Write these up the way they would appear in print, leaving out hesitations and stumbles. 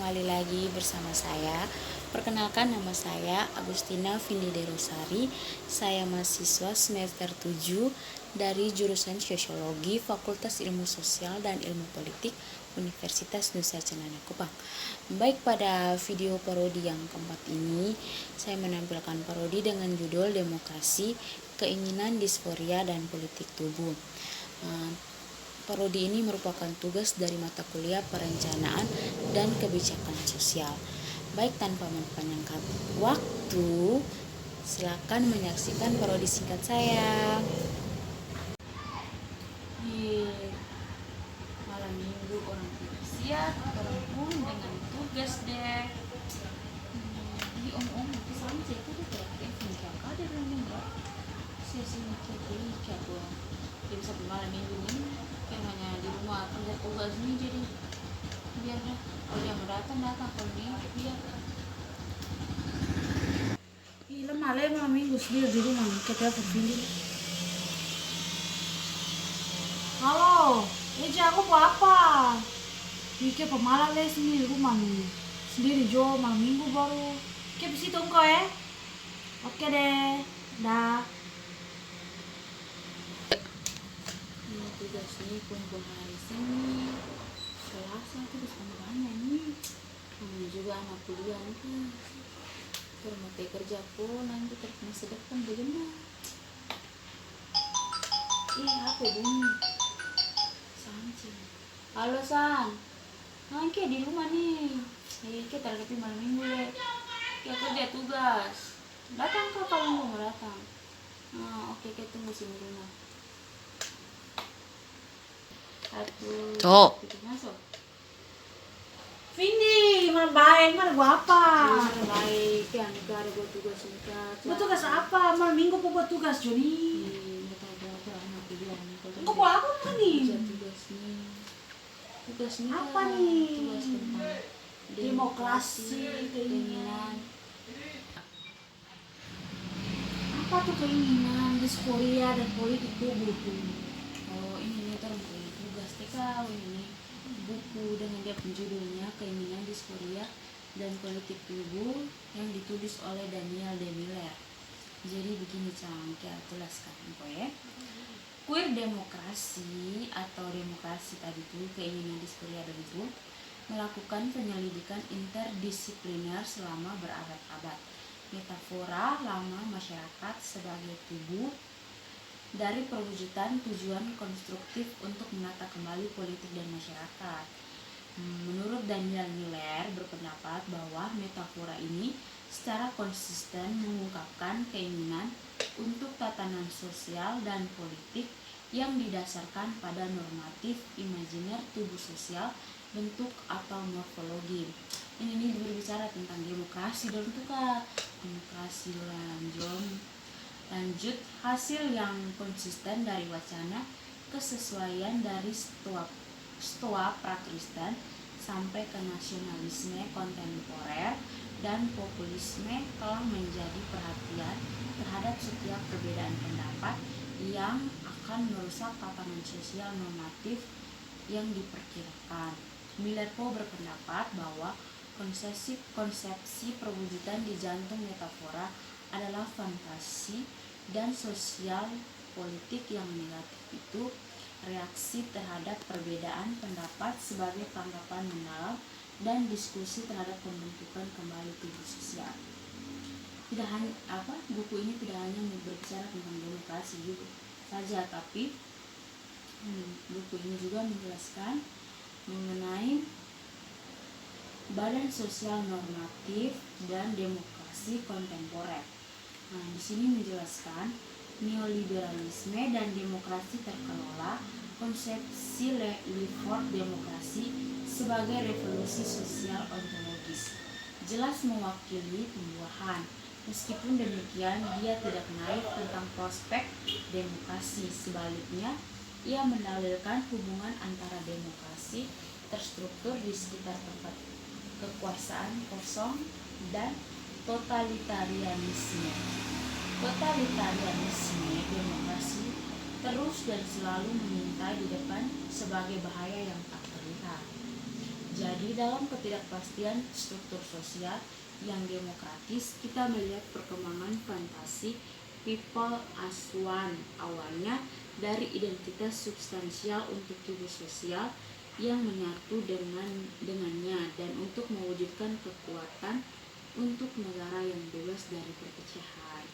kembali lagi bersama saya. Perkenalkan, nama saya Agustina Vindi De Rosari. Saya mahasiswa semester 7 dari jurusan Sosiologi Fakultas Ilmu Sosial dan Ilmu Politik Universitas Nusa Cendana Kupang. Baik, pada video parodi yang keempat ini saya menampilkan parodi dengan judul Demokrasi, Keinginan, Disforia, dan Politik Tubuh. Parodi ini merupakan tugas dari mata kuliah Perencanaan dan Kebijakan Sosial. Baik, tanpa mempanjangkan waktu, silakan menyaksikan parodi singkat saya. Di malam minggu orang tidak siap, orang pun dengan tugas deh. Di om itu sama saya itu dia kayak nikah ada orang sesi nikah buat dia bisa malam minggu ini kan hanya di rumah kerja tugas ini, jadi biar dah kalau dia mau datang kalau ini biar malah malam minggu sendiri di rumah kita pilih. Halo, aku apa? Ini pemalas les sendiri di rumah nih. Sendiri Jo, malam minggu baru. Ke situ engkau ya? Oke deh, dah. ini tugas ini kumpul hari Senin kelasnya tugas banyak nih. Namanya juga anak kuliah nih, kalau mau kerja pun nanti masa depan bagaimana? HP bunyi. Sancing. Halo San, Ke di rumah nih. Kita lagi malam minggu ya. Kita kerja tugas. Datang kok kalau mau datang. Oke, kita tunggu sini rumah. Tuh. Masuk. Vindi, mana baik, mana gua apa? Mana baik, yang negara buat tugas nikah. Buat tugas apa? Malam minggu buat tugas Joni. Engkau buat apa nih? Tugas nih. Tugas nikah. Apa nih? Tugas tentang demokrasi, keinginan. Apa tuh keinginan, disforia dan politik tubuh tuh? Oh, ini tugas TK ini buku dengan dia penjudulnya Keinginan, Disforia, dan Politik Tubuh yang ditulis oleh Daniel De Miller. Jadi begini kita tuliskan ya. Queer demokrasi atau demokrasi tadi itu, keinginan, disforia, dan itu melakukan penyelidikan interdisipliner selama berabad-abad. Metafora lama masyarakat sebagai tubuh dari perwujudan tujuan konstruktif untuk menata kembali politik dan masyarakat. Menurut Daniel Miller berpendapat bahwa metafora ini secara konsisten mengungkapkan keinginan untuk tatanan sosial dan politik yang didasarkan pada normatif imajiner tubuh sosial, bentuk atau morfologi. Ini berbicara tentang demokrasi dan demokrasi lanjut hasil yang konsisten dari wacana kesesuaian dari stoa prakristen sampai ke nasionalisme kontemporer dan populisme telah menjadi perhatian terhadap setiap perbedaan pendapat yang akan merusak tatanan sosial normatif yang diperkirakan. Miller berpendapat bahwa konsepsi perwujudan di jantung metafora adalah fantasi dan sosial politik yang negatif itu reaksi terhadap perbedaan pendapat sebagai tanggapan mendalam dan diskusi terhadap pembentukan kembali tubuh sosial. Tidak hanya buku ini tidak hanya berbicara tentang demokrasi juga saja, tapi buku ini juga menjelaskan mengenai badan sosial normatif dan demokrasi kontemporer. Di sini menjelaskan neoliberalisme dan demokrasi terkelola, konsepsi Lefort demokrasi sebagai revolusi sosial ontologis, jelas mewakili pembuahan. Meskipun demikian, dia tidak naif tentang prospek demokrasi. Sebaliknya, ia mendalilkan hubungan antara demokrasi terstruktur di sekitar tempat kekuasaan kosong dan totalitarianisme. Totalitarianisme demokrasi terus dan selalu mengintai di depan sebagai bahaya yang tak terlihat. Jadi dalam ketidakpastian struktur sosial yang demokratis, kita melihat perkembangan fantasi people as one awalnya dari identitas substansial untuk tubuh sosial yang menyatu dengannya dan untuk mewujudkan kekuatan untuk negara yang bebas dari perpecahan.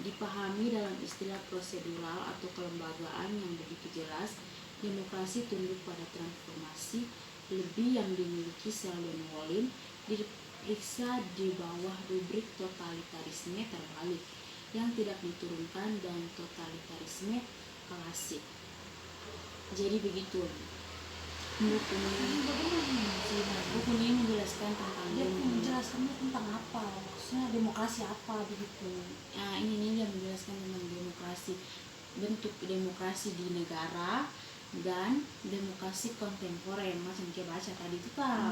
Dipahami dalam istilah prosedural atau kelembagaan yang begitu jelas, demokrasi tunduk pada transformasi lebih yang dimiliki Sheldon Wolin diperiksa di bawah rubrik totalitarisme terbalik yang tidak diturunkan dan totalitarisme klasik. Jadi begitu. Buku ini menjelaskan tentang Dia menjelaskannya tentang apa? Maksudnya demokrasi apa begitu? Ini dia menjelaskan tentang demokrasi, bentuk demokrasi di negara dan demokrasi kontemporer, macam kita baca tadi itu kan.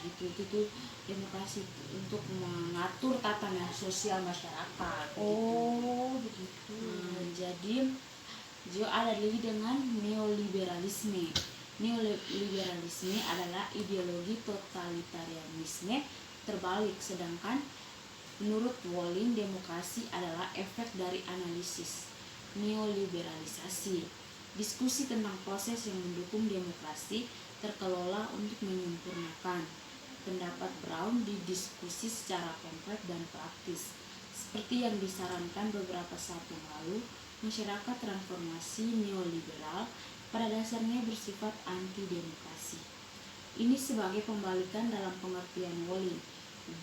Begitu itu demokrasi untuk mengatur tatanan sosial masyarakat. Begitu. Jadi ada lagi dengan neoliberalisme. Neoliberalisme adalah ideologi totalitarianisme terbalik, sedangkan menurut Wolin demokrasi adalah efek dari analisis neoliberalisasi. Diskusi tentang proses yang mendukung demokrasi terkelola untuk menyempurnakan. Pendapat Brown didiskusi secara konkret dan praktis. Seperti yang disarankan beberapa saat yang lalu, masyarakat transformasi neoliberal pada dasarnya bersifat anti-demokrasi. Ini sebagai pembalikan dalam pengertian Wolin.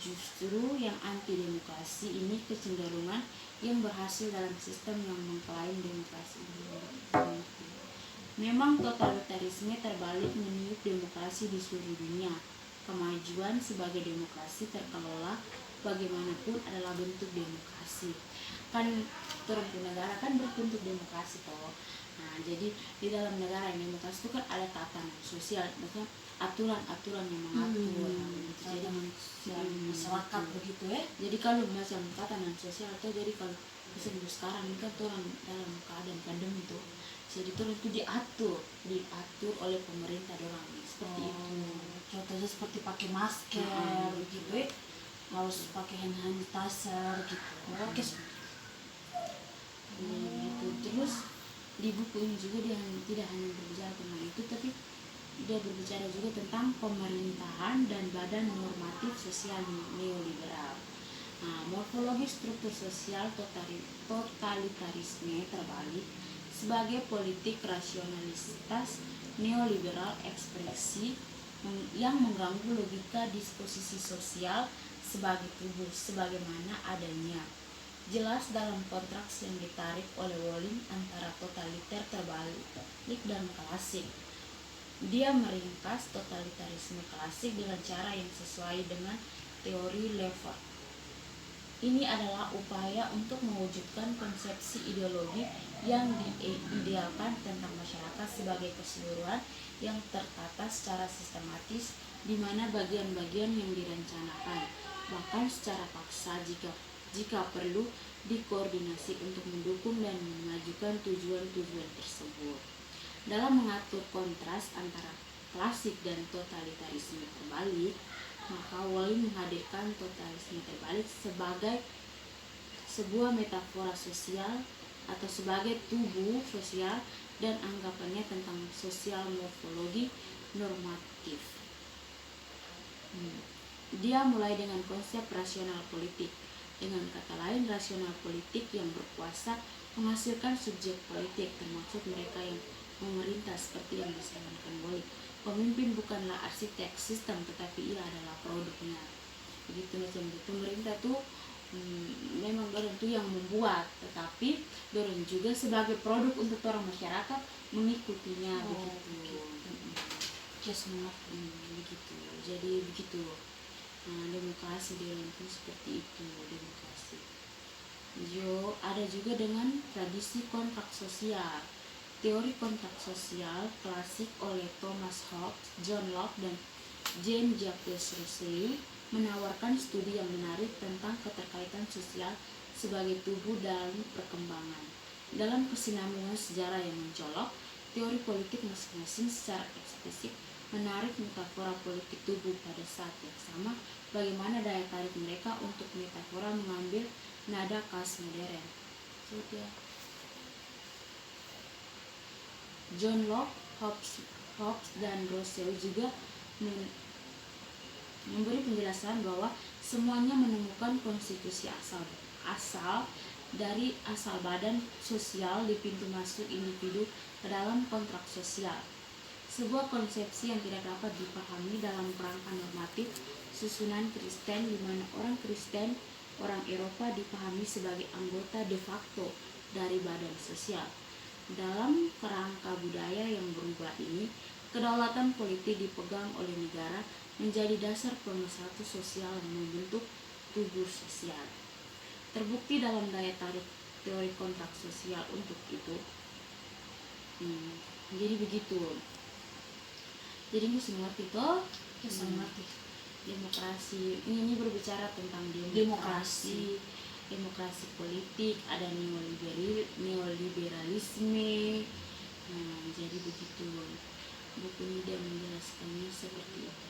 Justru yang anti-demokrasi ini kecenderungan yang berhasil dalam sistem yang mengklaim demokrasi. Memang totalitarisme terbalik meniup demokrasi di seluruh dunia. Kemajuan sebagai demokrasi terkelola bagaimanapun adalah bentuk demokrasi. Kan negara kan berbentuk demokrasi toh. Jadi di dalam negara yang demokrasi itu kan ada tatanan sosial, maksudnya aturan-aturan yang mengatur. Jadi masyarakat begitu ya. Jadi kalau macam tatanan sosial atau jadi kalau misalnya sekarang ini kan orang dalam keadaan pandemi itu, jadi orang itu diatur oleh pemerintah orang seperti itu. Contohnya seperti pakai masker begitu ya. Harus pakai hand sanitizer gitu. Gitu. Terus di buku ini juga dia tidak hanya berbicara tentang itu, tapi dia berbicara juga tentang pemerintahan dan badan normatif sosial neoliberal. Morfologi struktur sosial totalitarisme terbalik sebagai politik rasionalitas neoliberal ekspresi yang mengganggu logika disposisi sosial sebagai tubuh sebagaimana adanya. Jelas dalam kontraks yang ditarik oleh Wolin antara totaliter terbalik dan klasik. Dia meringkas totalitarisme klasik dengan cara yang sesuai dengan teori Levert. Ini adalah upaya untuk mewujudkan konsepsi ideologi yang diidealkan tentang masyarakat sebagai keseluruhan yang tertata secara sistematis, di mana bagian-bagian yang direncanakan, bahkan secara paksa jika perlu dikoordinasi untuk mendukung dan memajukan tujuan-tujuan tersebut. Dalam mengatur kontras antara klasik dan totalitarisme terbalik, maka Wolin menghadirkan totalitarisme terbalik sebagai sebuah metafora sosial atau sebagai tubuh sosial dan anggapannya tentang sosial morfologi normatif. Dia mulai dengan konsep rasional politik. Dengan kata lain, rasional politik yang berkuasa menghasilkan subjek politik, termasuk mereka yang memerintah seperti yang disarankan Wolin. Pemimpin bukanlah arsitek sistem, tetapi ia adalah produknya. Begitu macam itu. Pemerintah tuh memang dorang tuh yang membuat, tetapi dorang juga sebagai produk untuk orang masyarakat mengikutinya. Begitu. Begitu. Jadi begitu. Demokrasi di dalam itu seperti itu demokrasi. Ada juga dengan tradisi kontrak sosial. Teori kontrak sosial klasik oleh Thomas Hobbes, John Locke, dan Jean-Jacques Rousseau menawarkan studi yang menarik tentang keterkaitan sosial sebagai tubuh dalam perkembangan. Dalam kesinambungan sejarah yang mencolok, teori politik masing-masing secara eksplisit menarik metafora politik tubuh pada saat yang sama, bagaimana daya tarik mereka untuk metafora mengambil nada khas modern. Sudah. John Locke, Hobbes dan Rousseau juga memberi penjelasan bahwa semuanya menemukan konstitusi asal dari asal badan sosial di pintu masuk individu ke dalam kontrak sosial. Sebuah konsepsi yang tidak dapat dipahami dalam kerangka normatif susunan Kristen, di mana orang Kristen, orang Eropa dipahami sebagai anggota de facto dari badan sosial. Dalam kerangka budaya yang berubah ini, kedaulatan politik dipegang oleh negara menjadi dasar pemersatu sosial yang membentuk tubuh sosial. Terbukti dalam daya tarik teori kontrak sosial untuk itu. Jadi begitu. Jadi ini semua itu demokrasi. Ini berbicara tentang demokrasi politik, ada neoliberalisme. Jadi begitu. Buku ini dia menjelaskannya seperti itu.